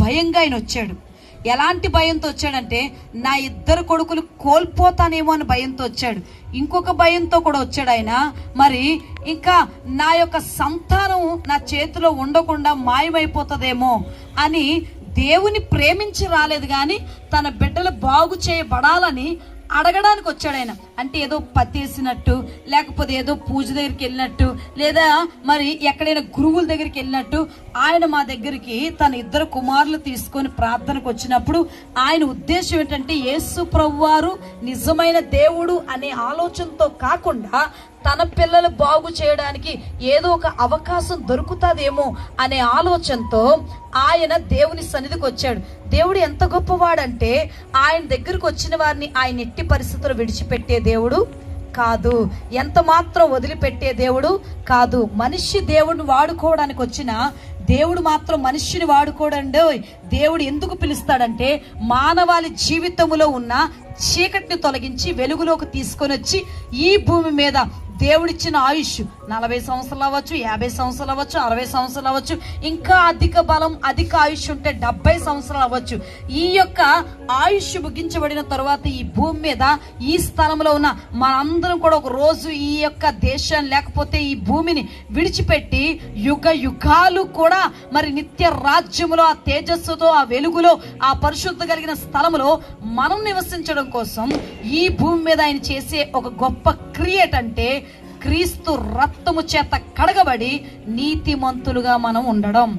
భయంగా ఆయన వచ్చాడు. ఎలాంటి భయంతో వచ్చాడంటే, నా 2 కొడుకులు కోల్పోతానేమో అని భయంతో వచ్చాడు. ఇంకొక భయంతో కూడా వచ్చాడు ఆయన, మరి ఇంకా నా యొక్క సంతానం నా చేతిలో ఉండకుండా మాయమైపోతుందేమో అని. దేవుని ప్రేమించి రాలేదు కానీ తన బిడ్డలు బాగు చేయబడాలని అడగడానికి వచ్చాడు ఆయన. అంటే ఏదో పత్తేసినట్టు, లేకపోతే ఏదో పూజ దగ్గరికి వెళ్ళినట్టు, లేదా మరి ఎక్కడైనా గురువుల దగ్గరికి వెళ్ళినట్టు ఆయన మా దగ్గరికి తన 2 కుమారులు తీసుకొని ప్రార్థనకు వచ్చినప్పుడు ఆయన ఉద్దేశం ఏంటంటే, యేసు ప్రభువారు నిజమైన దేవుడు అనే ఆలోచనతో కాకుండా తన పిల్లలు బాగు చేయడానికి ఏదో ఒక అవకాశం దొరుకుతుందేమో అనే ఆలోచనతో ఆయన దేవుని సన్నిధికి వచ్చాడు. దేవుడు ఎంత గొప్పవాడంటే, ఆయన దగ్గరకు వచ్చిన వారిని ఆయన ఎట్టి పరిస్థితుల్లో విడిచిపెట్టే దేవుడు కాదు, ఎంత మాత్రం వదిలిపెట్టే దేవుడు కాదు. మనిషి దేవుడిని వాడుకోవడానికి వచ్చిన దేవుడు మాత్రం మనిషిని వాడుకోడండి. దేవుడు ఎందుకు పిలుస్తాడంటే, మానవాళి జీవితంలో ఉన్న చీకటిని తొలగించి వెలుగులోకి తీసుకొని వచ్చి ఈ భూమి మీద దేవుడిచ్చిన ఆయుష్ 40 సంవత్సరాలు అవ్వచ్చు, 50 సంవత్సరాలు అవ్వచ్చు, 60 సంవత్సరాలు అవ్వచ్చు, ఇంకా అధిక బలం అధిక ఆయుష్ ఉంటే 70 సంవత్సరాలు అవ్వచ్చు. ఈ యొక్క ఆయుష్ ముగించబడిన తర్వాత ఈ భూమి మీద ఈ స్థలంలో ఉన్న మనందరం కూడా ఒక రోజు ఈ యొక్క దేశాన్ని లేకపోతే ఈ భూమిని విడిచిపెట్టి యుగ యుగాలు కూడా మరి నిత్య రాజ్యములో ఆ తేజస్సుతో ఆ వెలుగులో ఆ పరిశుద్ధ కలిగిన స్థలములో మనం నివసించడం కోసం ఈ భూమి మీద ఆయన చేసే ఒక గొప్ప క్రియేట్ అంటే, క్రీస్తు రక్తము చేత కడగబడి నీతిమంతులుగా మనం ఉండడం.